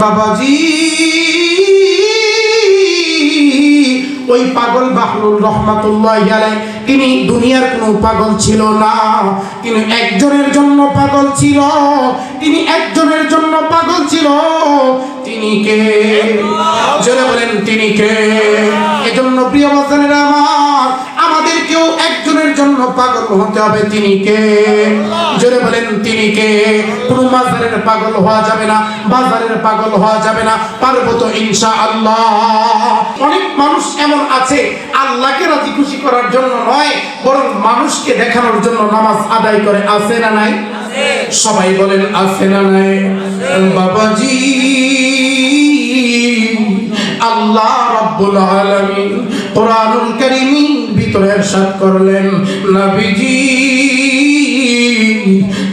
বাবাজি ওই পাগল বাহলুল রহমাতুল্লাহি আলাইহি তিনি দুনিয়ার কোনো পাগল ছিল না, তিনি একজনের জন্য পাগল ছিল, তিনি একজনের জন্য পাগল ছিল। তিনি কে? জোরে বলেন তিনি কে? এজন্য প্রিয় বাজানেরা আমার, আমাদেরকেও একজনের জন্য পাগল হতে হবে। তিনি কে? জোরে বলেন তিনি কে? কোনো মাজারের পাগল হওয়া যাবে না, বাজারের পাগল হওয়া যাবে না, পারবো তো ইনশাআল্লাহ। অনেক মানুষ এমন আছে আল্লাহকে রাজি খুশি করার জন্য নয়, বরং মানুষকে দেখানোর জন্য নামাজ আদায় করে। আছে না নাই? সবাই বলেন আছে না নাই? বাবাজি আল্লাহ রাব্বুল আলামিন কোরআনুল কারীমের ভিতরে ইরশাদ করলেন, নবীজি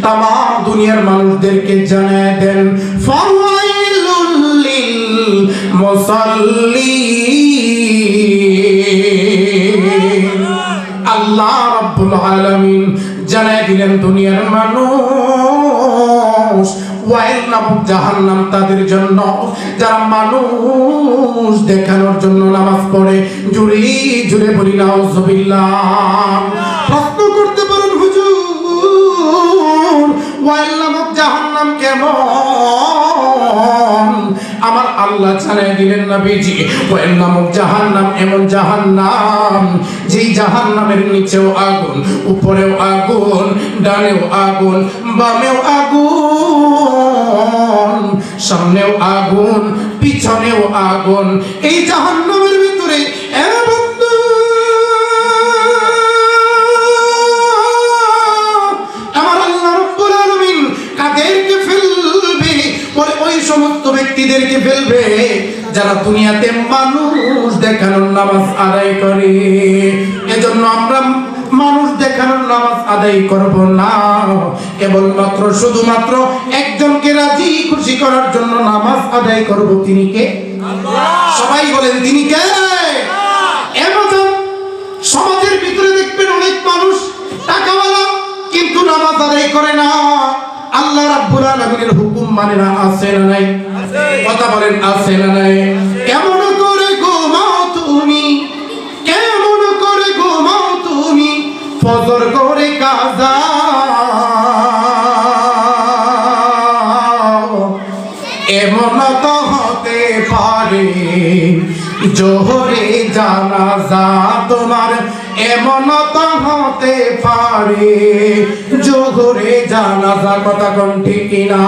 তামাম দুনিয়ার মানুষদেরকে জানায় দেন, ফাওয়াইলুল লিল মুসাল্লিন। আল্লাহ রাব্বুল আলামিন জানায় দিলেন দুনিয়ার মানুষ, ওয়াইল নামক জাহান্নাম তাদের জন্য যারা মানুষ দেখানোর জন্য নামাজ পড়ে। জুড়ে জুড়ে বলি নাউযুবিল্লাহ। প্রশ্ন করতে পারেন হুজুর ওয়াইল নামক জাহান্নাম কেমন? আমার আল্লাহ জানিয়ে দিলেন নবীজি, ওয়াইল নামক জাহান্নাম এমন জাহান্নাম যেই জাহান্নামের নিচেও আগুন, উপরেও আগুন, ডানেও আগুন, বামেও আগুন, সামনেও আগুন, পিছনেও আগুন। এই জাহান্নামের ভিতরে আমার আল্লাহ রাব্বুল আলামিন কাদেরকে ফেলবে? ওই সমস্ত ব্যক্তিদেরকে ফেলবে যারা দুনিয়াতে মানুষ দেখানোর নামাজ আদায় করে। এজন্য আমরা মানুষ দেখানোর নামাজ আদায় করব না, কেবলমাত্র শুধুমাত্র একজনকে রাজি খুশি করার জন্য নামাজ আদায় করব। তিনি কে? সবাই বলেন তিনি কে? এমন সমাজের ভিতরে দেখবেন অনেক মানুষ টাকাওয়ালা কিন্তু নামাজ আদায় করে না, আল্লাহ রাব্বুল আলামিনের হুকুম মানে না। আছে না নাই? কথা বলেন আছে না নাই? কেমন করে ঘুমাও তুমি, কেমন করে ঘুমাও তুমি, ফজর করে কাজা, এমন তো হতে পারে জোহরে জানাজা তোমার, এমন তো হতে পারে জোহরে জানাজা। কথা কোন ঠিক কিনা?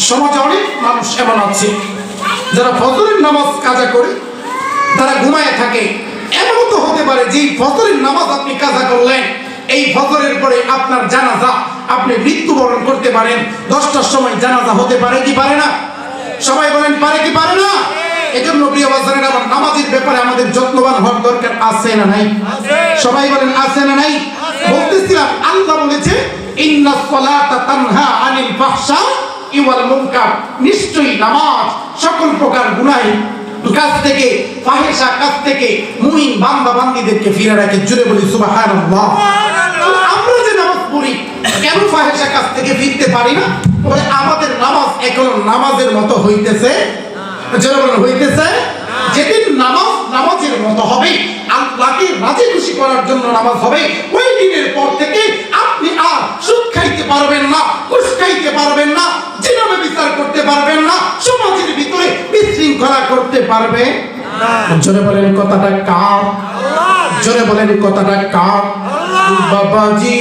সমাজে অনেক মানুষ এমন আছে যারা ফজরের নামাজ কাজা করে তারা ঘুমায় থাকে। এমন তো হতে পারে যে ফজরের নামাজ আপনি কাজা করলেন, এই ফজরের পরে আপনার জানাজা আপনি মৃত্যুবরণ করতে পারেন। 10টার সময় জানাজা হতে পারে কি পারে না? সবাই বলেন পারে কি পারে না? এজন্য প্রিয় বাজারের আমার নামাজের ব্যাপারে আমাদের যত্নবান হওয়ার দরকার। আছে না নাই? সবাই বলেন আছে না নাই? বলতেছিলাম আল্লাহ বলেছে ইন্নাস সালাতা তানহা আনিল ফাহশা ওয়াল মুনকার, নিশ্চয়ই নামাজ সকল প্রকার গুনাহ কাজ থেকে, ফাহিশা কাজ থেকে মুমিন বান্দা বান্দীদেরকে ফিরে রাখে। জুড়ে বলি সুবহানাল্লাহ। আমরা যে নামাজ পড়ি কেন ফাহিশা কাজ থেকে ফিরতে পারি না? বলে আমাদের নামাজ এখন নামাজের মতো হইতেছে। জোরে বলেন হইতেছে। যেদিন নামাজ নামাজের মতো হবে, আল্লাহকে রাজি খুশি করার জন্য নামাজ হবে, ওই দিনের পর থেকে আপনি আর সুদ খাইতে পারবেন না, ঘুষ খাইতে পারবেন না, জিনাবে বিচার করতে পারবেন না, সমাজের ভিতরে বিশৃঙ্খলা করতে পারবে না। জোরে বলেন কথাটা কার? জোরে বলেন কথাটা কার? বাবাজি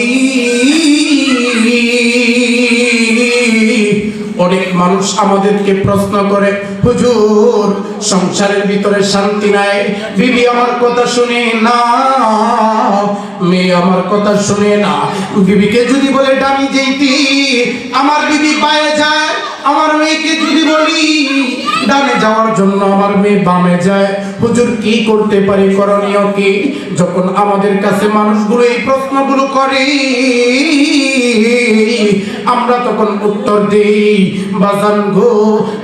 অনেক মানুষ আমাদেরকে প্রশ্ন করে, হুজুর সংসারের ভিতরে শান্তি নাই, বিবি আমার কথা শুনে না, মেয়ে আমার কথা শুনে না। বিবিকে যদি বলে ডামি যেইতি, আমার বিবি পায়ে যায়। আমার মেয়েকে যদি বলি ডানে যাওয়ার জন্য, আমার মেয়ে বামে যায়। হুজুর কি করতে পারি, করণীয় কি? যখন আমাদের কাছে মানুষগুলো এই প্রশ্নগুলো করে, আমরা তখন উত্তর দেই, বাজান গো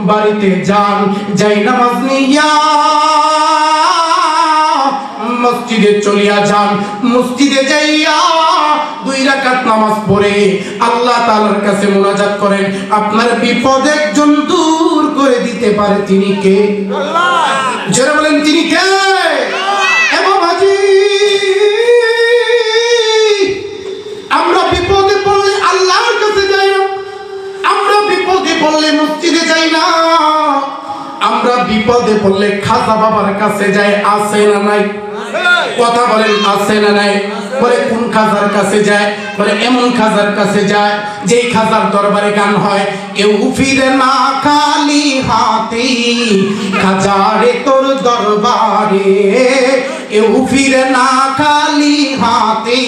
বাড়িতে যান, যাই নামাজ নিয়া মসজিদে চলিয়া যান, মসজিদে যাইয়া 2 রাকাত নামাজ পড়ে আল্লাহ তাআলার কাছে মুনাজাত করেন, আপনার বিপদ একজন দূর করে দিতে পারে, তিনি কে? আল্লাহ। যারা বলেন তিনি কে? এ বাবাজি, আমরা বিপদে পড়লে আল্লাহর কাছে যাই না, আমরা বিপদে পড়লে মসজিদে যাই না, আমরা বিপদে পড়লে খাজা বাবার কাছে যাই। আছে না নাই? কথা বলেন, আছে না নাই? বলে কোন খাজার কাছে যায়? বলে এমন খাজার কাছে যায় যেই খাজার দরবারে গান হয়, কেউ ফিরে না খালি হাতে খাজারে তোর দরবারে, কেউ ফিরে না খালি হাতে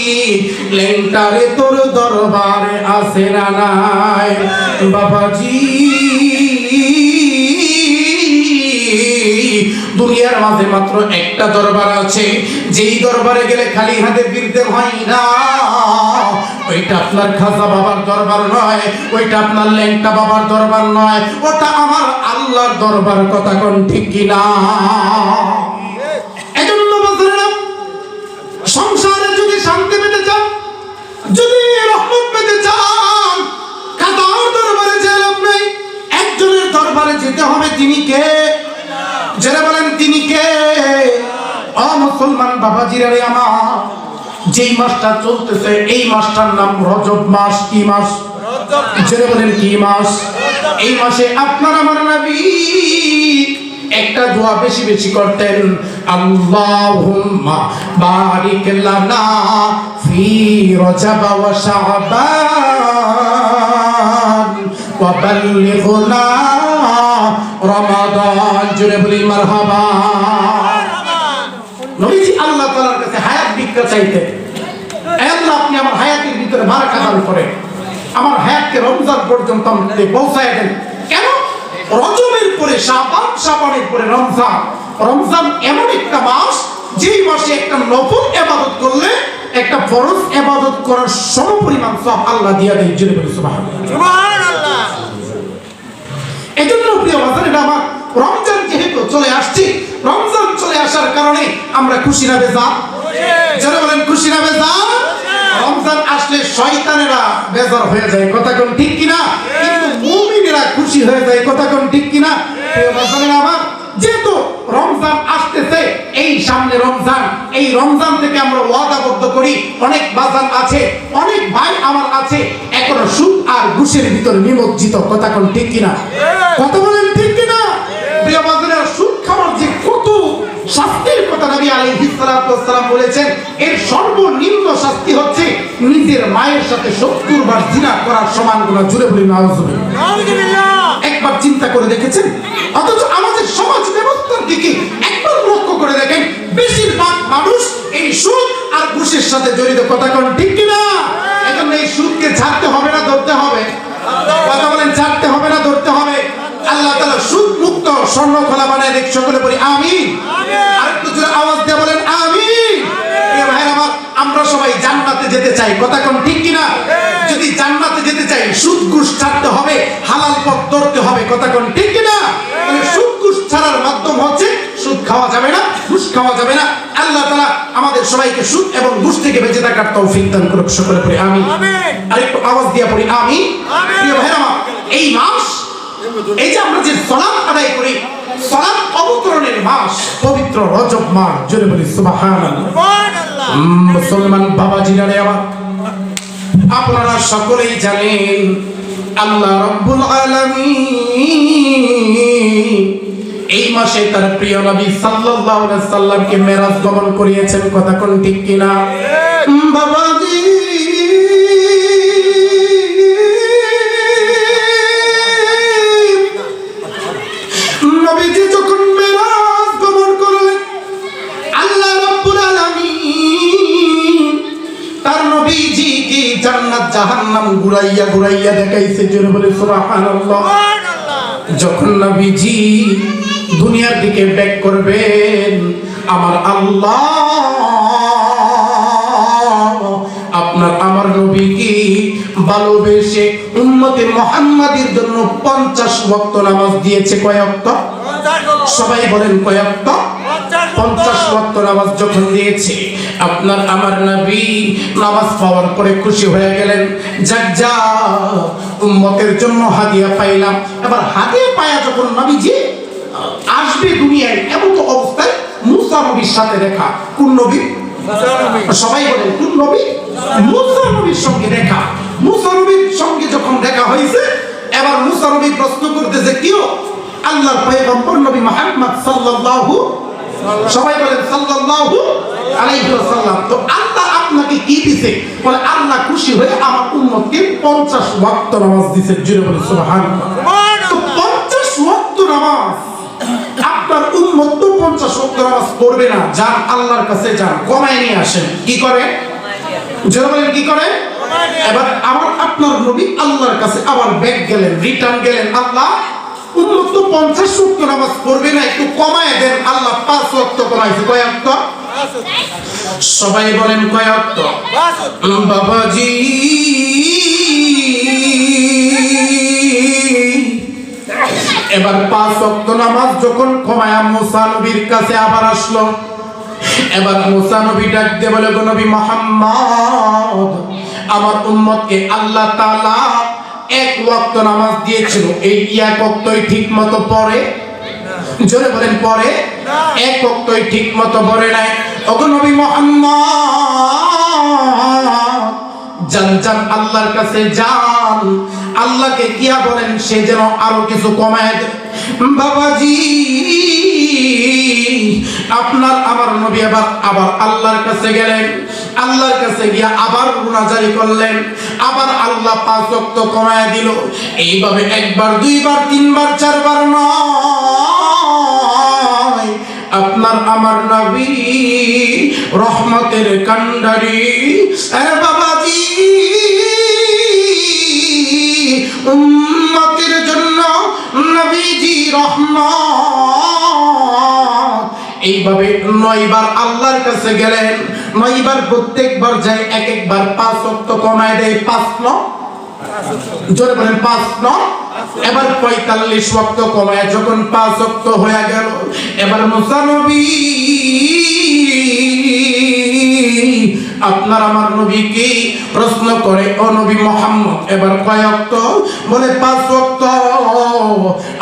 লেংটারে তোর দরবারে। আছে না নাই? বাবাজি, দুনিয়ার মাঝে মাত্র একটা দরবার আছে, যেই দরবারে গেলে খালি হাতে ফিরতে হয় না। ওইটা আপনার খাজা বাবার দরবার নয়, ওইটা আপনার ল্যাংটা বাবার দরবার নয়, ওটা আমার আল্লাহর দরবার। কথা কোন ঠিক কিনা? এজন্য বলছিলাম, সংসারে যদি শান্তি পেতে চান, যদি রহমত পেতে চান, খাজার দরবারে যেতে লাভ নাই, একজনের দরবারে যেতে হবে। তিনি কে? যারা বলেন তিনি কে? ও মুসলমান বাবাজিরা রে আমার, যেই মাসটা চলতেছে এই মাসটার নাম রজব মাস। কি মাস? যারা বলেন কি মাস? এই মাসে আপনার আমার নবী একটা দোয়া বেশি বেশি করতেন, আল্লাহুম্মা বারিক লানা ফি রজব ওয়া শাবান ওয়া বাল্লিগনা রমাদান। জোরে বলি মারহাবা। নবীজি আল্লাহ তাআলার কাছে হায়াত ভিক্ষা চাইতেন, আল্লাহ আপনি আমার হায়াতের ভিতরে বারাকা দান করেন, আমার হায়াতকে রমজান পর্যন্ত আপনি পৌঁছায় দেন। কেন? রজবের পরে শাবান, শাবানের পরে রমজান। রমজান এমন একটা মাস যেই মাসে একটা নফল ইবাদত করলে একটা ফরজ ইবাদত করার সমপরিমাণ সওয়াব আল্লাহ দিয়া দেয়। জোরে বলি সুবহানাল্লাহ। সুবহানাল্লাহ। এজন্য প্রিয় বাজারের আমার, রমজান যেহেতু চলে আসছে, রমজান চলে আসার কারণে আমরা খুশি না বেজার? যারা বলেন খুশি না বেজার? রমজান আসলে শয়তানেরা বেজার হয়ে যায়। কথা কোন ঠিক কিনা? কিন্তু মুমিনেরা খুশি হয়ে যায়। কথা কোন ঠিক কিনা? প্রিয় বাজারের আমার, যেহেতু রমজান আসতেছে, এই সামনে রমজান, এই রমজান থেকে আমরা ওয়াদাবদ্ধ করি, অনেক বাজার আছে, অনেক ভাই আমার আছে এখনো সুদ আর ঘুষের ভিতরে নিমজ্জিত। কথা কোন ঠিক কিনা? কথা বলেন ঠিক কিনা? প্রিয় বাজারের, সুদ খাওয়ার যে কত শাস্তির কথা নবী আলাইহিস সালাতু ওয়াস সালাম বলেছেন, এর সর্বনিম্ন শাস্তি হচ্ছে নিজের মায়ের সাথে 70 বার জিনা করার সমান গুনাহ। জুড়ে বলি নাউজুবিল্লাহ। একবার চিন্তা করে দেখেছেন? অথচ আমাদের সমাজ ব্যবস্থার দিকে একবার লক্ষ্য করে দেখেন, বেশিরভাগ মানুষ এই সুদ আর ঘুষের সাথে জড়িত। কথা কোন ঠিক কিনা? এজন্য এই সুদকে ছাড়তে হবে না ধরতে হবে? কথা বলেন, ছাড়তে হবে না ধরতে হবে? আল্লাহ তাআলা সুদ মুক্ত স্বর্ণখোলা বানায় দেখ। সকলে বলি আমিন। আরেকটু জোরে আওয়াজ দিয়ে বলেন আমিন। প্রিয় ভাইরা আমার, আমরা সবাই জান্নাতে যেতে চাই। কথা কোন ঠিক কিনা? যদি জান্নাতে যেতে চাই, সুদ ঘুষ ছাড়তে হবে, হালাল পথ ধরতে হবে। কথা কোন ঠিক কিনা? তাহলে সুদ ঘুষ ছাড়ার মাধ্যম হচ্ছে সুদ খাওয়া যাবে না, ঘুষ খাওয়া যাবে না। আল্লাহ তাআলা আমাদের সবাইকে সুদ এবং ঘুষ থেকে বেঁচে থাকার তৌফিক দান করুক। সকলে পড়ি আমিন। আরেকটু আওয়াজ দিয়ে পড়ি আমিন। প্রিয় ভাইরা আমার, এই মাস, এই যে আমরা যে সালাত আদায় করি, সালাত অবতরণের মাস পবিত্র রজব মাস। জোরে বলি সুবহানাল্লাহ। মুসলমান বাবাজিরা রে আমার, আপনারা সকলেই জানেন আল্লাহ রাব্বুল আলামিন এই মাসে তার প্রিয় নবী সাল্লাল্লাহু আলাইহি সাল্লামকে মেরাজ গমন করিয়েছেন। কথা কোন ঠিক কিনা? বাবাজি, নবীজি যখন মেরাজ গমন করলেন, আল্লাহ রাব্বুল আলামিন তার নবীজিকে জান্নাত জাহান্নাম ঘুরাইয়া ঘুরাইয়া দেখাইছে। জোরে বলে সুবহানাল্লাহ। যখন নবীজি দুনিয়ার দিকে ব্যাক করবেন, আমার আল্লাহ আপনার আমার নবীকে ভালোবেসে উম্মতে মুহাম্মাদের জন্য 50 ওয়াক্ত নামাজ দিয়েছে। কয় ওয়াক্ত? সবাই বলেন কয় ওয়াক্ত? 50 ওয়াক্ত নামাজ যখন দিয়েছে, আপনার আমার নবী নামাজ পাওয়ার পরে খুশি হয়ে গেলেন, যাক যা উম্মতের জন্য হাদিয়া পাইলাম। এবার হাদিয়া পায়া যখন নবীজি আসবে দুনিয়ায়, এমন অবস্থায় মুসা নবীর সাথে দেখা। কোন নবী? সবাই বলেন কোন নবী? মুসা নবীর সঙ্গে দেখা। মুসা নবীর সঙ্গে যখন দেখা হয়েছে, এবার মুসা নবী প্রশ্ন করতেছে, কিও আল্লাহর পয়গম্বর নবী মুহাম্মদ সাল্লাল্লাহু, সবাই বলেন সাল্লাল্লাহু আলাইহি ওয়াসাল্লাম, তো আল্লাহ আপনাকে কি দিয়েছে? বলে আল্লাহ খুশি হয়ে আমার উম্মতকে 50 ওয়াক্ত নামাজ দিয়েছে। জোরে বলেন সুবহানাল্লাহ। তো 50 ওয়াক্ত নামাজ আপনার উম্মত তো 50 ওয়াক্ত নামাজ পড়বে না। যান আল্লাহর কাছে যান, কমায় নিয়ে আসেন। কি করে? জোরে বলেন কি করে? এবার আমার আপনার নবী আল্লাহর কাছে আবার ব্যাক গেলেন, রিটার্ন গেলেন, আল্লাহ উম্মত তো 50 ওয়াক্ত নামাজ পড়বে না, একটু কমায় দেন। আল্লাহ 5 ওয়াক্ত কমাইছে। কয় ওয়াক্ত? সবাই বলেন কয় ওয়াক্ত? বাবাজি এবার 5 ওয়াক্ত নামাজ যখন কমায়া মুসা নবীর কাছে আবার আসলো, এবার মুসা নবী ডাক দিয়ে বলে, গো নবী মুহাম্মদ, আমার উম্মতকে আল্লাহ তাআলা 1 ওয়াক্ত নামাজ দিয়েছিল, এই 1 ওয়াক্তই ঠিক মতো পড়ে? জোরে বলেন পড়ে? 1 ওয়াক্তই ঠিক মতো পড়ে নাই। ওগো নবী মুহাম্মদ, যান যান আল্লাহর কাছে যান, আল্লাহকে কিয়া বলেন সে যেন আরো কিছু কমায় দেয়। বাবাজি আপনার আমার নবী আবার আল্লাহর কাছে গেলেন, আল্লাহর কাছে গিয়া আবার মুনাজারি করলেন, আবার আল্লাহ 5 ওয়াক্ত কমায় দিল। এইভাবে একবার, দুইবার, তিনবার, চারবার নয়, আপনার আমার নবী রহমতের কান্ডারি, আরে বাবাজি উম্মতের জন্য নবীজি রহমত। এইভাবে 9 বার আল্লাহর কাছে গেলেন, 9 বার প্রত্যেকবার যায় এক একবার 5 ওয়াক্ত কমায় দেয়। 5 জোরে বলেন 5 এবার 45 ওয়াক্ত কমায় যখন 5 ওয়াক্ত হয়ে গেল, এবার মুসা নবী আপনার আমার নবীকে প্রশ্ন করে, ও নবী মুহাম্মদ এবার কয় ওয়াক্ত? বলে 5 ওয়াক্ত।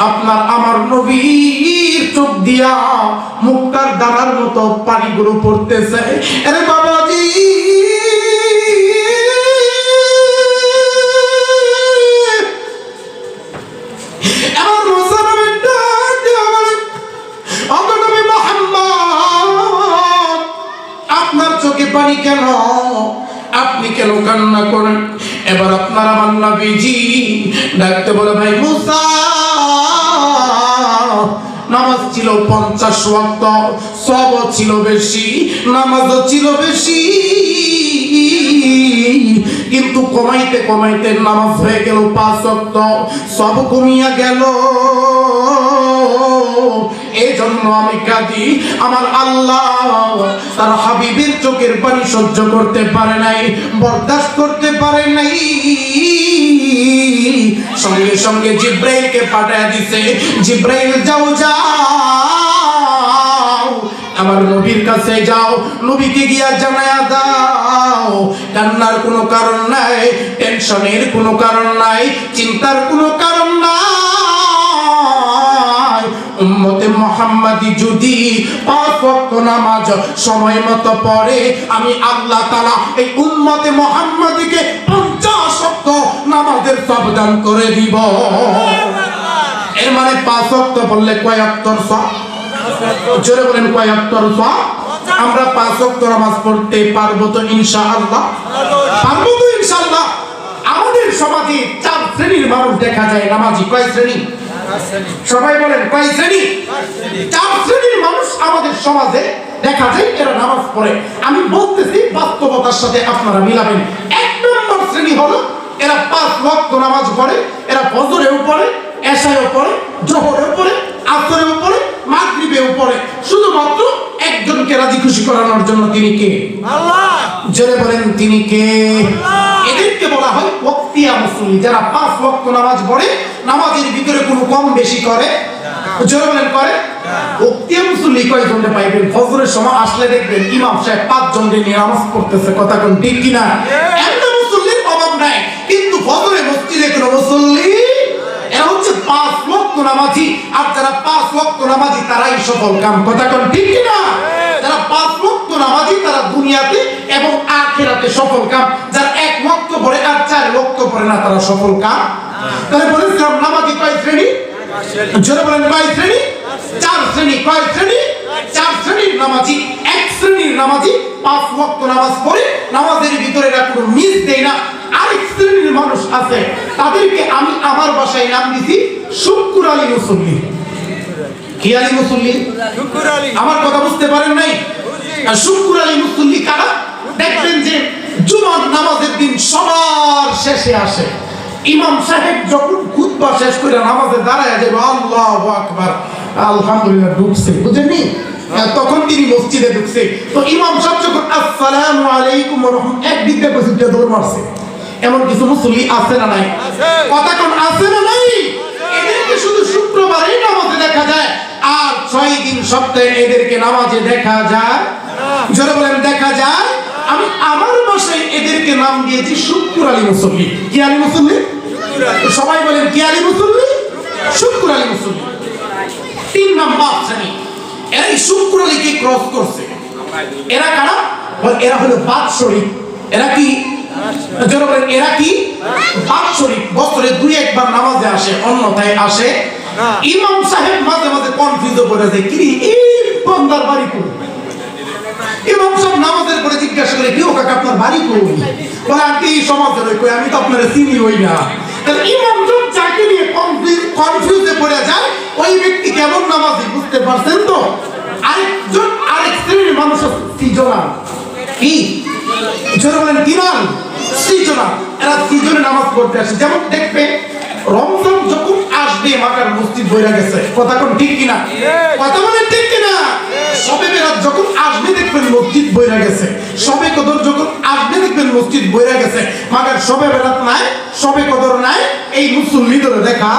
আপনার আমার নবীর চোখ দিয়া মুক্তার দানার মতো পানিগুলো পড়তেছে। আরে বাবাজি এবার মুসা নবী ডাক দিয়া বলে, ও নবী মুহাম্মদ, আপনার চোখে পানি কেন? আপনি কেন কান্না করেন? এবার আপনার আমার নবীজি ডাকতে বলে, ভাই মুসা, নামাজ ছিল 50 ওয়াক্ত, সওয়াব ছিল বেশি, নামাজও ছিল বেশি, কিন্তু কমাইতে কমাইতে নামাজ হয়ে গেল 5 ওয়াক্ত, সব কমিয়া গেল। এই জন্য আমি কাঁদি। আমার আল্লাহ তার হাবিবের চোখের পানি সহ্য করতে পারে নাই, বরদাস্ত করতে পারে নাই, সঙ্গে সঙ্গে জিব্রাইলকে পাঠিয়ে দিছে, জিব্রাইল যাও যাও আমার নবীর কাছে যাও, নবীকে গিয়া জানায়া দাও কান্নার কোনো কারণ নাই, টেনশনের কোনো কারণ নাই, চিন্তার কোনো কারণ নাই। উম্মতে মুহাম্মাদি যদি 5 ওয়াক্ত নামাজ সময় মতো পড়ে, আমি আল্লাহ তাআলা এই উম্মতে মুহাম্মাদিকে 50 ওয়াক্ত নামাজের সওয়াব দান করে দিব। এর মানে 5 ওয়াক্ত বললে কয় ওয়াক্তর সওয়াব? জোরে বলেন কয় ওয়াক্তর সওয়াব? আমরা 5 ওয়াক্ত নামাজ পড়তে পারবো তো ইনশাআল্লাহ? পারবো তো ইনশাআল্লাহ? আমাদের সমাজে 4 শ্রেণীর মানুষ দেখা যায় নামাজি। কয় শ্রেণী? সবাই বলেন কয় শ্রেণী? 4 শ্রেণীর মানুষ আমাদের সমাজে দেখা যায়, এরা নামাজ পড়ে। আমি বলতেছি বাস্তবতার সাথে আপনারা মিলাবেন। 1 নম্বর শ্রেণী হলো এরা 5 ওয়াক্ত নামাজ পড়ে, এরা ফজরেও পড়ে, এশায়ও পড়ে, জোহরেও পড়ে, আসরেও পড়ে, মাগরিবেও পড়ে, শুধুমাত্র একজনকে রাজি খুশি করানোর জন্য। তিনি কে? আল্লাহ। জোরে বলেন তিনি কে? এদেরকে বলা হয় ওয়াক্তিয়া মুসল্লি, যারা 5 ওয়াক্ত নামাজ পড়ে, নামাজের ভিতরে কোনো কম বেশি করে না। জোরে বলেন করে? উক্তিয়া মুসল্লি কয়জনকে পাইবেন? ফজরের সময় আসলে দেখবেন ইমাম সাহেব 5 জনকে নিয়ে নামাজ পড়তেছে, কথা কোন ঠিক কিনা? একটা মুসল্লির অভাব নাই, কিন্তু ফজরে মসজিদে কোনো মুসল্লি, এরা হচ্ছে 5 ওয়াক্ত নামাজি। আর যারা 5 ওয়াক্ত নামাজি তারাই সফল কাম, কথা কোন ঠিক কিনা? যারা 5 ওয়াক্ত নামাজি তারা দুনিয়াতে এবং আখিরাতে সফল কাম। যারা 1 ওয়াক্ত পড়ে আর 4 ওয়াক্ত পড়ে না তারা সফল কাম। তাহলে বলেছিলাম নামাজি কয় শ্রেণী? জোরে বলেন কয় শ্রেণী? 4 শ্রেণী। কয় শ্রেণী? 4 শ্রেণীর নামাজি। এক শ্রেণীর নামাজি 5 ওয়াক্ত নামাজ পড়ে, নামাজের ভিতরে এরা কোনো মিস দেয় না। আরেক শ্রেণীর মানুষ আছে, তাদেরকে আমি আমার ভাষায় নাম দিছি শুক্কুর আলী মুসল্লি। কি আলী মুসল্লি? শুক্কুর আলী। আমার কথা বুঝতে পারেন নাই? শুক্কুর আলী মুসল্লি কারা? দেখবেন যে জুমার নামাজের দিন সবার শেষে আসে। ইমাম সাহেব যখন খুতবা শেষ করে নামাজে দাঁড়ায় যাবে, আল্লাহু আকবার, আলহামদুলিল্লাহ ঢুকছে, বুঝেননি? তখন তিনি মসজিদে ঢুকছে। তো ইমাম সাহেব যখন আসসালামু আলাইকুম ওয়া রাহমাতুল্লাহ একদিক দিয়ে বসে দৌড় মারছে। এমন কিছু মুসল্লি আছে না নাই? কথা কোন আছে না নাই? এদেরকে শুধু শুক্রবারেই নামাজে দেখা যায়, আর 6 দিন সপ্তাহে এদেরকে নামাজে দেখা যায়। জোরে বলেন দেখা যায়। আমি আমার ভাষায় এদেরকে নাম দিয়েছি শুক্কুর আলী মুসল্লি। কি আলী মুসল্লি? সবাই বলেন কি আলী মুসল্লি? শুক্কুর আলী মুসল্লি। 3 নাম্বার শ্রেণী, এরা এই শুক্কুর আলীকে ক্রস করছে। এরা কারা? এরা হলো বাৎসরিক। এরা কি? জোরে বলেন এরা কি? বাৎসরিক। বছরে 2-1 বার নামাজে আসে, অন্যথায় আসে। ইমাম সাহেব মাঝে মাঝে কনফিউজ করে যায়, কি এই বান্দার বাড়ি কোন? ইমাম সাহেব নামাজের পরে জিজ্ঞাসা করে, কি ও কাকা আপনার বাড়ি কই? বলে আপনি এই সমাজের ওই কই, আমি তো আপনার চিনি হই না। তাহলে ইমাম সাহেব যাকে নিয়ে কনফিউজে পড়ে যায়, ওই ব্যক্তি কেমন নামাজি বুঝতে পারছেন তো? আরেক শ্রেণীর মানুষ সৃজনা। কি? জোরে বলেন কি নাম? সৃজনা। এরা সৃজনে নামাজ পড়তে আসে। যেমন দেখবে রমজান যখন আসবে মাকার মসজিদ ভরে গেছে, কথা কোন ঠিক কিনা? কথা বলেন ঠিক কিনা? শবে বেরাত যখন আসবে দেখবেন মসজিদ ভরে গেছে। শবে কদর যখন আসবে দেখবেন মসজিদ ভরে গেছে। মাকার শবে বেরাত নাই, শবে কদর নাই, এই মুসল্লিদের দেখা।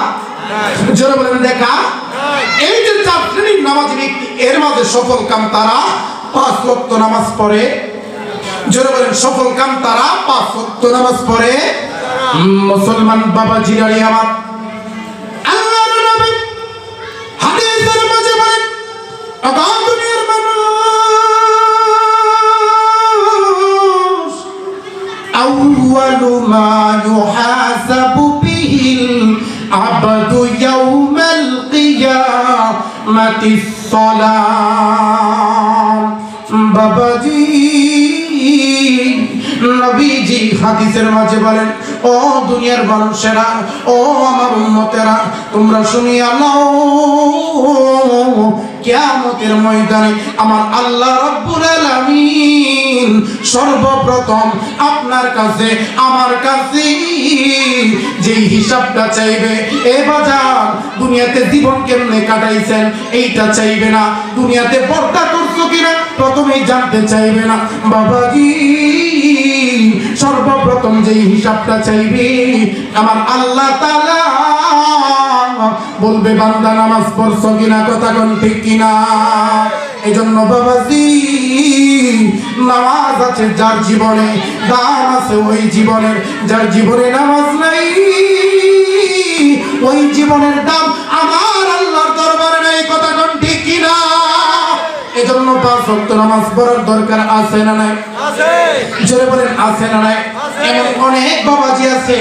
জোরে বলেন দেখা। এই যে 4 শ্রেণীর নামাজি ব্যক্তি, এর মাঝে সফল কাম তারা 5 ওয়াক্ত নামাজ পড়ে। জোরে বলেন সফল কাম তারা 5 ওয়াক্ত নামাজ পড়ে। মুসলমান বাবাজিরা আমার, আল্লাহর নবী হাদিসের মাঝে বলেন, দুনিয়ার মানুষ আউয়ালু মা ইউহাসাবু বিহিল আবদু ইয়াউমাল কিয়ামাতিস সালাম। বাবাজি নবীজি হাদিসের মাঝে বলেন, ও দুনিয়ার মানুষেরা, ও আমার উম্মতেরা, তোমরা শুনিয়া নাও, কিয়ামতের ময়দানে আমার আল্লাহ রাব্বুল আলামিন সর্বপ্রথম আপনার কাছে আমার কাছে যেই হিসাবটা চাইবে, এ বাজার দুনিয়াতে জীবন কেমনে কাটাইছেন এইটা চাইবে না, দুনিয়াতে পর্দা করছো কিনা প্রথমেই জানতে চাইবে না। বাবাজি সর্বপ্রথম যেই হিসাবটা চাইবে আমার আল্লাহ তাআলা বলবে, বান্দা নামাজ পড়ছো কিনা, কথা কোন ঠিক কিনা? এই জন্য বাবাজি নামাজ আছে যার জীবনে, দাম আছে ওই জীবনের। যার জীবনে নামাজ নাই, ওই জীবনের দাম আমার আল্লাহর দরবারে নাই, কথা কোন ঠিক কিনা? এজন্য 5 ওয়াক্ত নামাজ পড়ার দরকার আছে না নাই? আছে। জোরে বলেন আছে না নাই? এমন অনেক বাবাজি আছে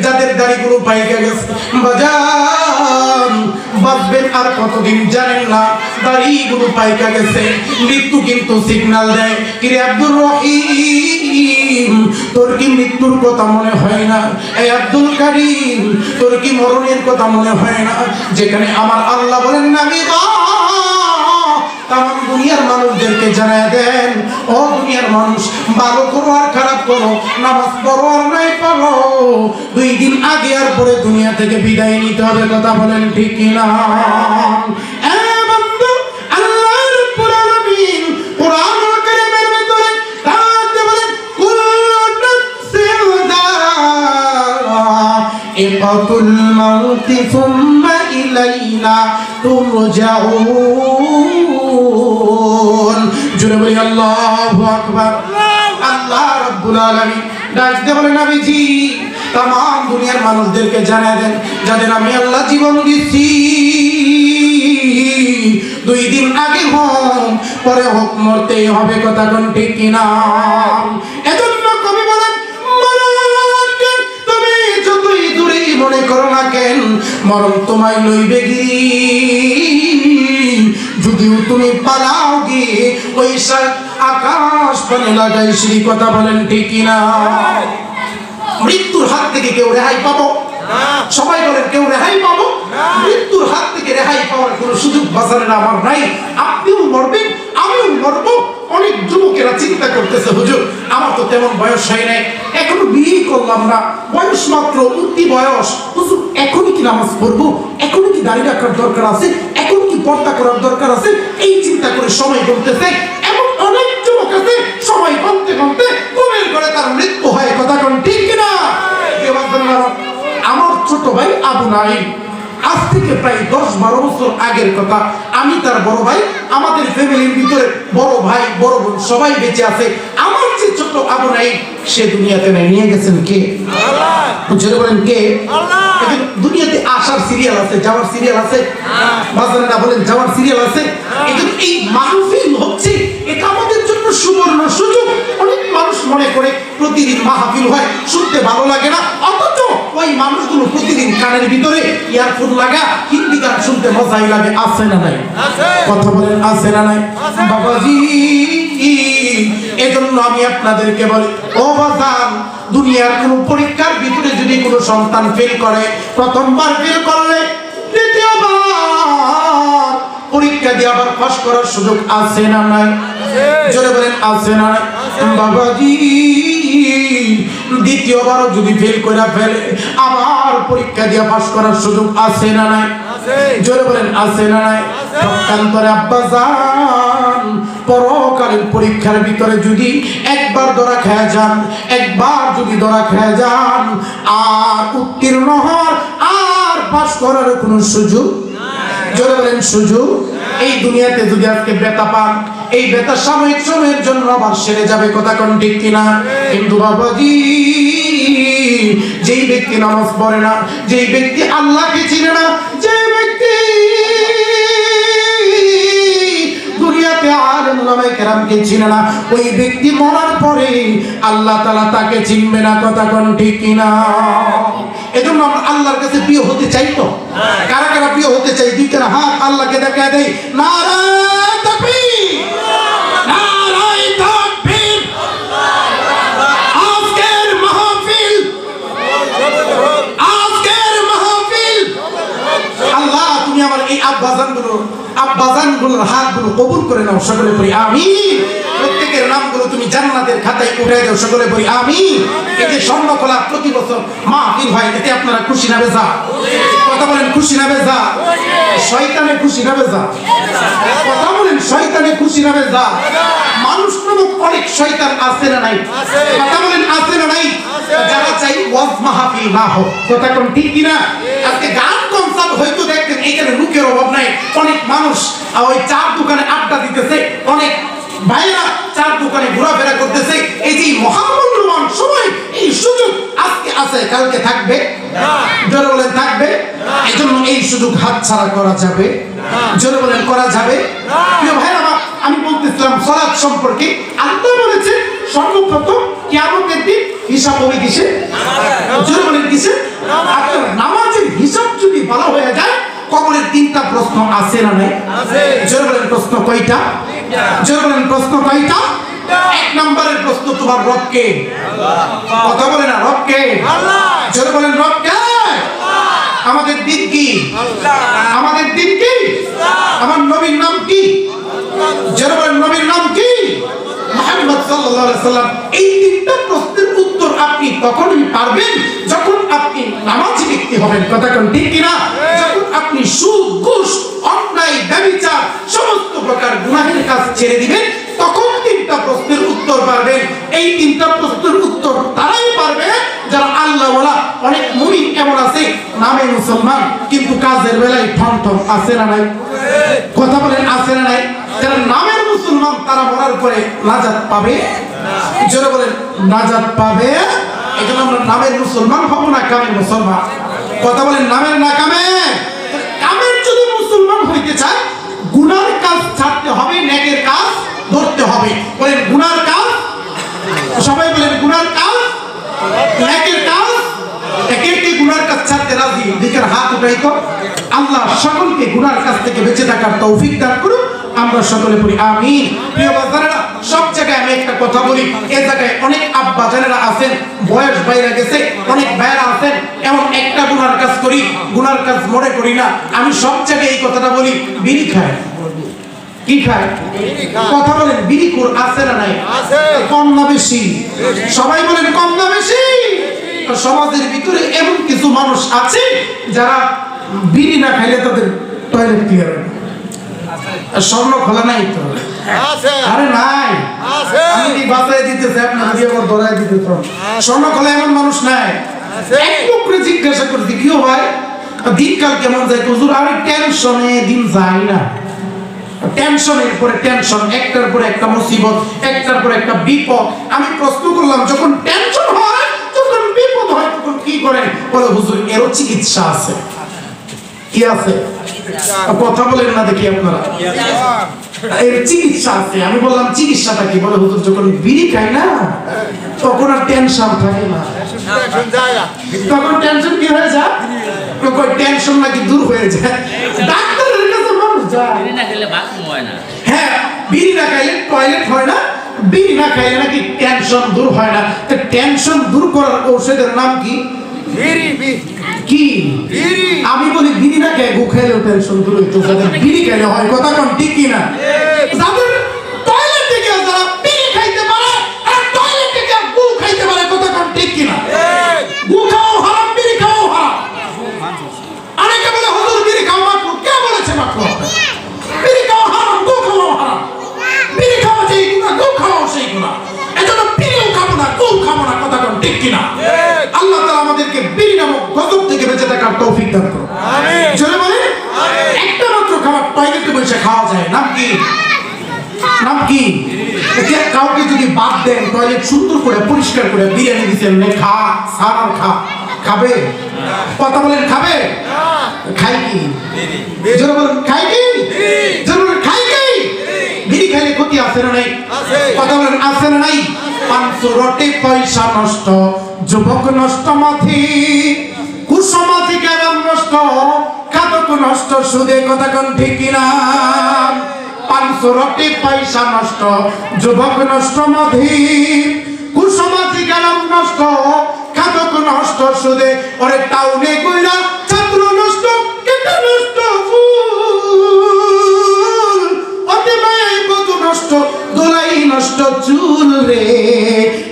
যাদের দাড়িগুলো পাইকা গেছে, বাজান বাঁচবেন আর কতদিন জানেন না, দাড়িগুলো পাইকা গেছে। মৃত্যু কিন্তু সিগন্যাল দেয়, কিরে আব্দুর রহিম তোর কি মৃত্যুর কথা মনে হয় না? এই আব্দুল কারীম তোর কি মরণের কথা মনে হয় না? যেখানে আমার আল্লাহ বলেন নবী তাম দুনিয়ার মানুষদেরকে জানায় দেন, ও দুনিয়ার মানুষ, ভালো করো আর খারাপ করো, নামাজ পড়ো আর নাই পড়ো, 2 দিন আগে আর পরে দুনিয়া থেকে বিদায় নিতে হবে, কথা বলেন ঠিক কিনা? বন্ধু, আল্লাহ রাব্বুল আলামিন কুরআনুল কারীমের ভিতরে তাআলা বলেন, কুল্লু নাফসিন যায়িকাতুল মাউত সুম্মা ইলাইনা ইলাইনা তুরজাউন। জোরে বলি আল্লাহু আকবার। আল্লাহ রাব্বুল আলামিন ডাক দিয়ে বলেন, নবীজি তামাম দুনিয়ার মানুষদেরকে জানায় দেন, যাদের আমি আল্লাহ জীবন দিচ্ছি, 2 দিন আগে হোক পরে হোক মরতেই হবে। কথা কোন ঠিক কিনা? এজন্য কবি বলেন, তুমি যতই দূরে মনে করো না কেন, মরণ তোমায় লইবে গিয়ে। যদিও তুমি পালাও গিয়ে ওই আকাশ পানে লাগাই শ্রী। কথা বলেন ঠিক কিনা? মৃত্যুর হাত থেকে কেউ রেহাই পাবো? সবাই বলেন কেউ রেহাই পাবো? মৃত্যুর হাত থেকে রেহাই পাওয়ার কোনো সুযোগ বাজারে আমার নাই। আপনিও মরবেন, আমিও মরবো। অনেক যুবকেরা চিন্তা করতেছে, হুজুর আমার তো তেমন বয়স হয় নাই, এখনো বিয়ে করলাম না, বয়স মাত্র উঠতি বয়স, হুজুর এখনই কি নামাজ পড়বো, এখনই কি দাড়ি রাখার দরকার আছে, এখন কি পর্দা করার দরকার আছে, এই চিন্তা করে সময় গুনতেছে। এমন অনেক যুবক আছে সময় গুনতে গুনতে ঘুমের ঘরে তার মৃত্যু হয়। কথা কোন ঠিক কিনা? আমার ছোট ভাই আবু নাঈম, আজ থেকে প্রায় 10-12 বছর আগের কথা, আমি তার বড় ভাই, আমাদের ফ্যামিলির ভিতরে বড় ভাই বড় বোন সবাই বেঁচে আছে। আমার যে ছোট আবু নাঈম, সে দুনিয়াতে নিয়ে গেছেন কে? জোরে বলেন কে? দুনিয়াতে আসার সিরিয়াল আছে, যাওয়ার সিরিয়াল আছে। বাজারেরা বলেন যাওয়ার সিরিয়াল আছে। এই মাহফিল হচ্ছে, এটা আমাদের জন্য সুবর্ণ সুযোগ। অনেক মানুষ মনে করে প্রতিদিন মাহফিল হয়, শুনতে ভালো লাগে না, অথচ ওই মানুষগুলো প্রতিদিন কানের ভিতরে ইয়ারফোন লাগা হিন্দি গান শুনতে মজাই লাগে। আছে না নাই? কথা বলেন আছে না নাই? বাবাজি, এজন্য আমি আপনাদেরকে বলি, ও বাজার, দুনিয়ার কোন পরীক্ষার ভিতরে যদি কোনো সন্তান ফেল করে, প্রথমবার ফেল করলে দ্বিতীয়বার পরীক্ষা দিয়ে আবার পাস করার সুযোগ আছে না নাই? জোরে বলেন আছে না নাই? বাবাজি, দ্বিতীয়বারও যদি ফেল করে ফেলে, আবার পরীক্ষা দিয়ে পাস করার সুযোগ আছে না নাই? জোরে বলেন আছে না নাই? পক্ষান্তরে আব্বাজান, পরকালের পরীক্ষার ভিতরে যদি একবার ধরা খেয়ে যান, একবার যদি ধরা খেয়ে যান, আর উত্তীর্ণ হওয়ার আর পাস করার কোনো সুযোগ, জোরে বলেন সুযোগ। এই দুনিয়াতে যদি আজকে ব্যথা পান, এই ব্যথা সাময়িক সময়ের জন্য আবার সেরে যাবে। কথা কোন ঠিক কিনা? কিন্তু বাবাজি, যেই ব্যক্তি নামাজ পড়ে না, যেই ব্যক্তি আল্লাহকে চিনে না, যে ব্যক্তি দুনিয়াতে আলেম ওলামায়ে কেরামকে চিনে না, ওই ব্যক্তি মরার পরে আল্লাহ তাআলা তাকে চিনবে না। কথা কোন ঠিক কিনা? এজন্য আমরা আল্লাহর কাছে প্রিয় হতে চাই। তো কারা কারা প্রিয় হতে চাই? দুইটা হাত আল্লাহকে দেখায় দেই। নারায়ে তাকবীর, নারায়ে তাকবীর। আজকের মাহফিল, আজকের মাহফিল, আল্লাহ তুমি আমার এই আব্বাজানগুলোর হাতগুলো কবুল করে নাও। সকলে পড়ি আমিন। প্রত্যেকের নামগুলো তুমি জান্নাতের খাতায় উঠাই দাও। সকলে পড়ি আমিন। এই যে স্বর্ণকলা প্রতি বছর মাহফিল হয়, এতে আপনারা খুশি না বেজা? কথা বলেন খুশি না বেজা? শয়তানে খুশি না বেজা? কথা বলেন শয়তানে খুশি না বেজা? মানুষ নামক অনেক শয়তান আছে না নাই? কথা বলেন আছে না নাই? যারা চাই ওয়াজ মাহফিল না হোক। কথা কোন ঠিক কিনা? আজকে গান কনসার্ট হয়তো দেখতেন, এখানে লোকের অভাব নাই। অনেক মানুষ ওই চার দোকানে আড্ডা দিতেছে, অনেক ভাইরা চার দোকানে ঘোরাফেরা করতেছে। এই যে মহামূল্যবান সময়, এই সুযোগ আজকে আছে, কালকে থাকবে না। জোরে বলেন থাকবে? এই জন্য এই সুযোগ হাতছাড়া করা যাবে? জোরে বলেন করা যাবে না। প্রিয় ভাইরা, আমি বলতেছিলাম সালাত সম্পর্কে। আল্লাহ বলেছেন সর্বপ্রথম কিয়ামতের দিন হিসাব হবে কিসে? জোরে বলেন কিসে? আপনার নামাজের হিসাব যদি ভালো হয়ে যায়, কবরের 3টা প্রশ্ন আছে না নাই? জোরে বলেন প্রশ্ন কয়টা? জোরে বলেন প্রশ্ন কয়টা? 1 নম্বরের প্রশ্ন, তোমার রব কে? কথা বলে না, রব কে? জোরে বলেন রব কে? আমাদের দিন কি? আমাদের দিন কি? আমার নবীর নাম কি? জোরে বলেন নবীর নাম কি? মুহাম্মদ সাল্লাল্লাহু আলাইহি সাল্লাম। এই 3টা প্রশ্নের উত্তর আপনি তখনই পারবেন যখন আপনি নামাজি ব্যক্তি হবেন। কথা কোন ঠিক কিনা? যখন আপনি সুদ, ঘুষ, অন্যায়, ব্যভিচার সমস্ত প্রকার গুনাহের কাজ ছেড়ে দিবেন, তখন 3টা প্রশ্নের উত্তর পারবেন। এই 3টা প্রশ্নের উত্তর তারাই পারবে যারা আল্লাহওয়ালা। অনেক মুমিন এমন আছে, নামে মুসলমান কিন্তু কাজে নামাজের বেলায় ঠন ঠন আছে না নাই? কথা বলেন আছে না নাই? যারা নামের মুসলমান তারা মরার পরে নাজাত পাবে? জোরে বলেন নাজাত পাবে। এজন্য আমরা নামের মুসলমান হব না কামের মুসলমান? কথা বলেন নামের না কামে? কামের যদি মুসলমান হইতে চায় গুনার কাজ ছাড়তে হবে, নেকের কাজ ধরতে হবে। বলেন গুনার কাজ, সবাই বলেন গুনার কাজ, নেকের কাজ। একে একে গুনার কাজ ছাড়তে রাজি দিকের হাত উঠাই তো। আল্লাহ সকলকে গুনার কাজ থেকে বেঁচে থাকার তৌফিক দান করুন। আমরা সকলে বলি আমিন। প্রিয় বাজারেরা, সব জায়গায় আমি একটা কথা বলি, এই জায়গায় অনেক আব্বা জানেরা আছেন, বয়স বাইরে গেছে, অনেক ভাইরা আছেন, এমন একটা গুনার কাজ করি, গুনার কাজ মনে করি না। আমি সব জায়গায় এই কথাটা বলি, বিড়ি খায়। কি খায়? কথা বলেন বিড়ি খোর আছে না নাই? কম না বেশি? সবাই বলেন কম না বেশি? সমাজের ভিতরে এমন কিছু মানুষ আছে যারা বিড়ি না খাইলে তাদের টয়লেট ক্লিয়ার হয় না। স্বর্ণ খোলা নাই তো? আরে নাই, আমি কি বাঁচাই দিতেছি আপনার দিয়ে আবার ধরাই দিতেছ? স্বর্ণ খোলা এমন মানুষ নাই। একটু করে জিজ্ঞাসা করছি কি ভাই দিনকাল কেমন যায়? হুজুর আরে টেনশনে দিন যায় না। টেনশনের পরে টেনশন, একটার পরে একটা মুসিবত, একটার পরে একটা বিপদ। আমি প্রশ্ন করলাম যখন টেনশন হয়, যখন বিপদ হয়, তখন কি করেন? বলে হুজুর এরও চিকিৎসা আছে। কি আছে? কথা বলেন না দেখি আপনারা। এর চিকিৎসা আছে। আমি বললাম চিকিৎসাটা কি? বলে হুজুর যখন বিড়ি খাই না তখন আর টেনশন থাকে না। তখন টেনশন কি হয়ে যায়? টেনশন নাকি দূর হয়ে যায়। ডাক্তারের কাছে মানুষ যায়। হ্যাঁ, বিড়ি না খাইলে টয়লেট হয় না, বিড়ি না খাইলে নাকি টেনশন দূর হয় না। তো টেনশন দূর করার ঔষধের নাম কি? কি? আমি বলি বিড়ি না খেয়ে গু খাইলেও টেনশন দূর হইতো, যাদের বিড়ি খাইলে হয়। কথা কোন ঠিক কি না? যাদের টয়লেট থেকে যারা বিড়ি খাইতে পারে আর টয়লেট থেকে গু খাইতে পারে, কথা কোন ঠিক কি না? গু খাওয়া হারাম, বিড়ি খাওয়া হারাম। অনেকে বলে হুজুর বিড়ি খাওয়া মাকরু। কে বলেছে মাকরু? বিড়ি খাওয়া হারাম, গু খাওয়া হারাম। বিড়ি খাওয়া যেই গুনাহ, গু খাওয়া সেই গুনাহ। এজন্য বিড়িও খাবো না, গু খাবো না। কথা কোন ঠিক কি না? আল্লাহ তাআলা আমাদেরকে বিড়ি নামক গজব থেকে বেঁচে থাকার তৌফিক দান করুন। আমিন। জোরে বলেন আমিন। একটা মাত্র খাবার টয়লেটে বসে খাওয়া যায়, নাম কি? নাম কি? এতে কাউকে যদি বাদ দেন, টয়লেট সুন্দর করে পরিষ্কার করে বিরিয়ানি দিবেন, নে খা, সারার খা, খাবে? কথা বলেন খাবে? খাই কি? জোরে বলেন খাই কি? জোরে বলেন খাই কি? বিড়ি খাইলে ক্ষতি আছে না নাই? কথা বলেন আছে না নাই? 500 রটে পয়সা নষ্ট, যুবক নষ্ট মাথি, কুসমাথি কেরাম নষ্ট, খাদক নষ্ট সুদে। কথা কোন ঠিক কিনা? 500 রটে পয়সা নষ্ট, যুবক নষ্ট মাথি, কুসমাথি কেরাম নষ্ট, খাদক নষ্ট সুদে। ওরে টাউনে কইরা ছাত্র নষ্ট, কেটে নষ্ট ফুল, অতি মায়াই বধু নষ্ট, দোলাই নষ্ট চুল রে,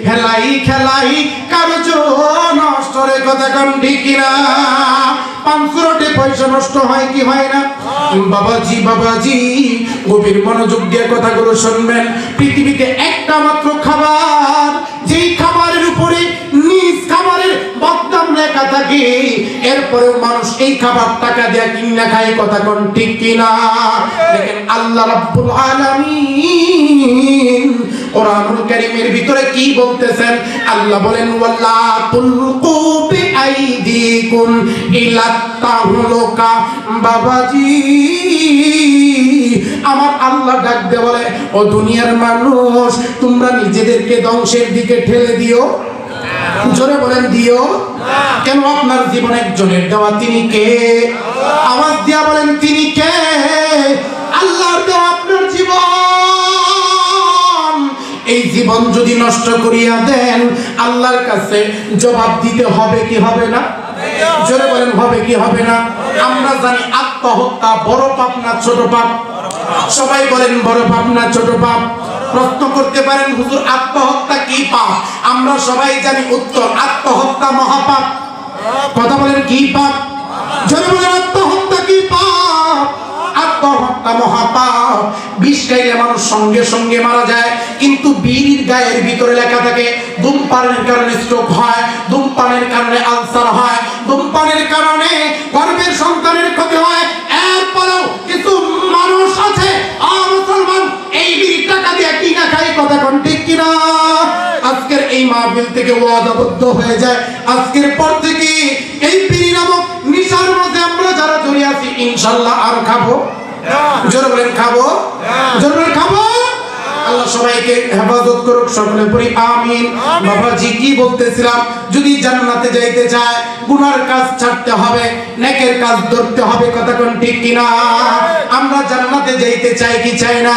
হেলাই খেলাই কার্য নষ্ট রে। কথা কোন ঠিক কিনা? 500 রটে পয়সা নষ্ট হয় কি হয় না? বাবাজি বাবাজি গভীর মনোযোগ দিয়ে কথাগুলো শুনবেন। পৃথিবীতে একটা মাত্র খাবার, যেই খাবারের উপরে নিজ খাবারের বদনাম লেখা থাকে, এরপরেও মানুষ এই খাবার টাকা দিয়ে কিনা খায়। কথা কোন ঠিক কিনা? দেখেন আল্লাহ রাব্বুল আলামিন কোরআনুল কারীমের ভিতরে কি বলতেছেন? আল্লাহ বলেন ওয়ালা তুলকু বিআইদিকুম ইলা তাহলুকা। বাবাজি আমার আল্লাহ ডাক দিয়ে বলে, ও দুনিয়ার মানুষ, তোমরা নিজেদেরকে ধ্বংসের দিকে ঠেলে দিও। জোরে বলেন দিও। কেন? আপনার জীবন একজনের দেওয়া, তিনি কে? আওয়াজ দিয়া বলেন তিনি কে? আল্লাহর দেওয়া আপনার জীবন। এই জীবন যদি নষ্ট করিয়া দেন, আল্লাহর কাছে জবাব দিতে হবে কি হবে না? জোরে বলেন হবে কি হবে না? আমরা জানি আত্মহত্যা বড় পাপ না ছোট পাপ? সবাই বলেন বড় পাপ না ছোট পাপ? প্রশ্ন করতে পারেন হুজুর আত্মহত্যা কি পাপ? আমরা সবাই জানি উত্তর, আত্মহত্যা মহাপাপ। কথা বলেন কি পাপ? জোরে বলেন আত্মহত্যা কি পাপ? আত্মহত্যা মহাপাপ। বিষ খাইলে মানুষ সঙ্গে সঙ্গে মারা যায়, কিন্তু বিড়ির গায়ের ভিতরে লেখা থাকে ধূমপানের কারণে স্ট্রোক হয়, ধূমপানের কারণে আলসার হয়, ধূমপানের কারণে গর্ভের সন্তানের ক্ষতি হয়, মাহফিল থেকে ওয়াদাবদ্ধ হয়ে যায়, আজকের পর থেকে এই বিড়ি নামক নিশার মধ্যে আমরা যারা জড়িয়ে আছি ইনশাআল্লাহ আর খাবো না। জোরে বলেন খাবো না। জোরে বলেন খাবো। আল্লাহ সবাইকে হেফাজত করুক, সকলে পড়ি আমিন। বাবাজি কি বলতেছিলাম, যদি জান্নাতে যাইতে চায় গুনার কাজ ছাড়তে হবে, নেকের কাজ ধরতে হবে, কথা কোন ঠিক কিনা? আমরা জান্নাতে যাইতে চাই কি চাই না?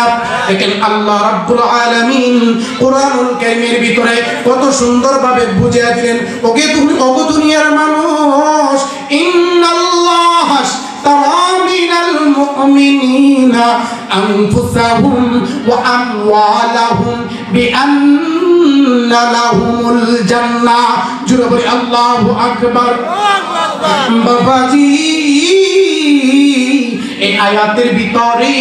দেখেন আল্লাহ রাব্বুল আলামিন কোরআনুল কারীমের ভিতরে কত সুন্দরভাবে বুঝিয়ে দিলেন, ওকে তুমি ওগো দুনিয়ার মানুষ, ইন্নাল্লাহ اشترى من المؤمنين أنفسهم وأموالهم بأن لهم الجنة جرب الله أكبر বাবাজি এই আয়াতের ভিতরে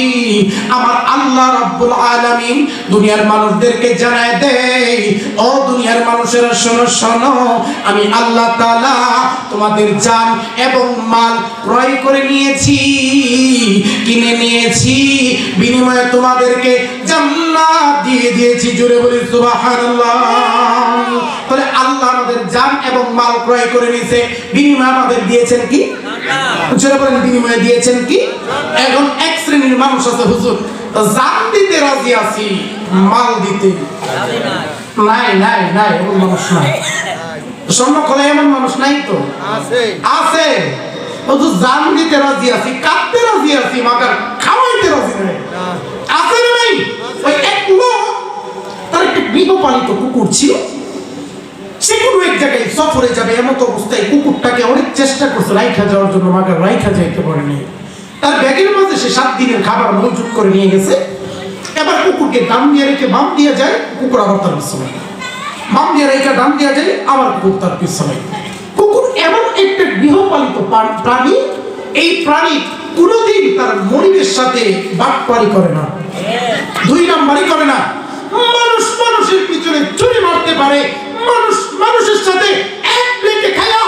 আমার আল্লাহ রাব্বুল আলামিন দুনিয়ার মানুষদেরকে জানায় দেয়, ও দুনিয়ার মানুষেরা শোনো শোনো, আমি আল্লাহ তাআলা তোমাদের জান এবং মাল ক্রয় করে নিয়েছি, কিনে নিয়েছি, বিনিময়ে তোমাদেরকে জান্নাত দিয়ে দিয়েছি। জোরে বলি সুবহানাল্লাহ। তাহলে আল্লাহ আমাদের জান এবং মাল ক্রয় করে নিয়েছে, বিনিময়ে আমাদের দিয়েছেন কি? জোরে বলেন বিনিময়ে দিয়েছেন কি? এখন এক শ্রেণীর মানুষ আছে, হুজুর জান দিতে রাজি আছি, মাল দিতে নাই নাই নাই, এমন মানুষ নাই। সম্মুখে এমন মানুষ নাই তো আছে, হুজুর জান দিতে রাজি আছি, কাঁদতে রাজি আছি, মাগার খাওয়াইতে রাজি নাই। আছে না নাই? ওই এক লোক, তার একটা গৃহপালিত কুকুর ছিল, সে কোনো এক জায়গায় সফরে যাবে, এমন অবস্থায় কুকুরটাকে অনেক চেষ্টা করছে রাইখা যাওয়ার জন্য, মাগার রাইখা যাইতে পারেনি। তার ব্যাগের মধ্যে সে 7 দিনের খাবার মজুত করে নিয়ে গেছে। এবার কুকুরকে ডান দিয়ে রেখে বাম দিয়ে যায়, কুকুর আবার তার পিছনে, বাম দিয়ে রেখে ডান দিয়ে যায়, আবার কুকুর তার পিছনে। কুকুর এমন একটা গৃহপালিত প্রাণী, এই প্রাণী কোনোদিন তার মনিবের সাথে বাটপারি করে না, 2 নাম্বারই করে না। মানুষ মানুষের পিছনে চুরি মারতে পারে, মানুষ মানুষের সাথে এক প্লেটে খায়া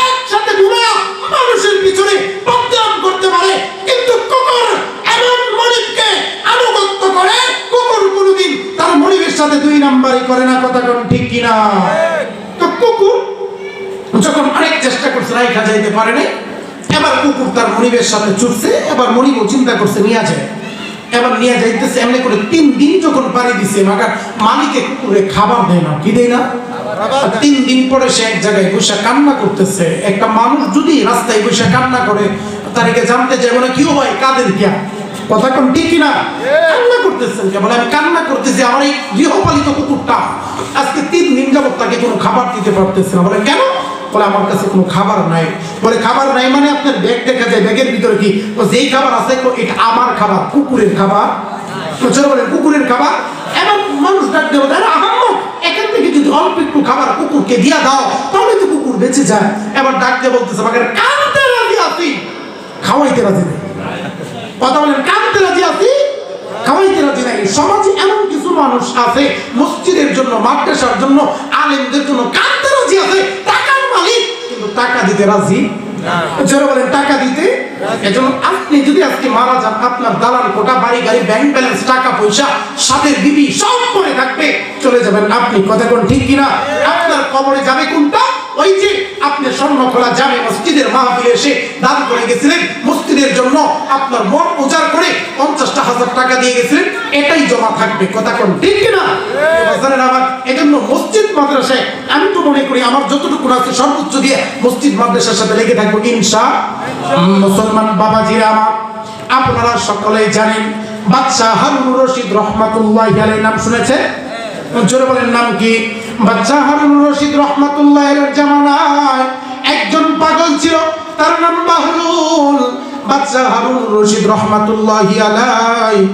একসাথে ঘুমায়া মানুষের পিছনে বদনাম করতে পারে, কিন্তু কুকুর এমন মনিবকে আনুগত্য করে, কুকুর কোনোদিন তার মনিবের সাথে 2 নাম্বারই করে না, কথা কোন ঠিক কিনা? তো কুকুর যখন অনেক চেষ্টা করছে রাইখা যাইতে পারে না, এবার কুকুর তার মনিবের সাথে ছুটছে। এবার মনিবও চিন্তা করছে নিয়ে যায়, এবার নিয়ে যাইতেছে। এমনি করে 3 দিন যখন পাড়ি দিছে, মাগার মালিকে কুকুরে খাবার দেয় না, কি দেয় না? 3 দিন পরে সে এক জায়গায় বসে কান্না করতেছে। একটা মানুষ যদি রাস্তায় বসে কান্না করে, তারিখে জানতে চাই বলে কি ভাই কাদের কিয়া, কথা কোন ঠিক কিনা? কান্না করতেছেন কে? বলে আমি কান্না করতেছি, আমার এই গৃহপালিত কুকুরটা আজকে 3 দিন যাবত তাকে কোনো খাবার দিতে পারতেছে না। বলে কেন? বলে আমার কাছে কোনো খাবার নাই। বলে খাবার নাই মানে আপনার ব্যাগ দেখা যায়, ব্যাগের ভিতরে কি? যেই খাবার আছে এটা আমার খাবার, কুকুরের খাবার। বলে কুকুরের খাবার। এমন মানুষ ডাক দেবো, এখান থেকে যদি অল্প একটু খাবার কুকুরকে দিয়া দাও তাহলে তো কুকুর বেঁচে যায়। এবার ডাক দিয়ে বলতেছে, আমাকে কাঁদতে রাজি আছি, খাওয়াইতে রাজি নেই। কথা বলেন, কাঁদতে রাজি আছি, খাওয়াইতে রাজি নাই। সমাজে এমন কিছু মানুষ আছে মসজিদের জন্য, মাদ্রাসার জন্য, আলেমদের জন্য কাঁদতে রাজি আছে, টাকার মালিক কিন্তু টাকা দিতে রাজি না। জোরে বলেন টাকা দিতে। এজন্য আপনি যদি আজকে মারা যান, আপনার দালাল কোটা, বাড়ি গাড়ি, ব্যাংক ব্যালেন্স, টাকা পয়সা, সাথে বিবি সব পড়ে থাকবে, চলে যাবেন আপনি, কথা কোন ঠিক কিনা? আপনার কবরে যাবে কোনটা? ওই যে আপনি স্বর্ণখোলা জামে মসজিদের মাহফিলে এসে দান করে গেছিলেন, মসজিদের জন্য আপনার মন উজাড় করে 50,000 টাকা দিয়ে গেছিলেন, এটাই জমা থাকবে, কথা কোন ঠিক কিনা? আমার এজন্য মসজিদ মাদ্রাসায় আমি তো মনে করি আমার যতটুকু আছে সর্বোচ্চ দিয়ে মসজিদ মাদ্রাসার সাথে লেগে থাকবো ইনশাআল্লাহ। মুসলমান বাবাজিরা আমার, আপনারা সকলেই জানেন বাদশাহ হারুনুর রশিদ রাহমাতুল্লাহি আলাইহি নাম শুনেছেন? জোরে বলেন নাম কি? বাদশাহ হারুনুর রশিদ রাহমাতুল্লাহি আলাইহির জামানায় একজন পাগল ছিল, তার নাম বাহলুল। বাদশাহ হারুনুর রশিদ রাহমাতুল্লাহি আলাইহি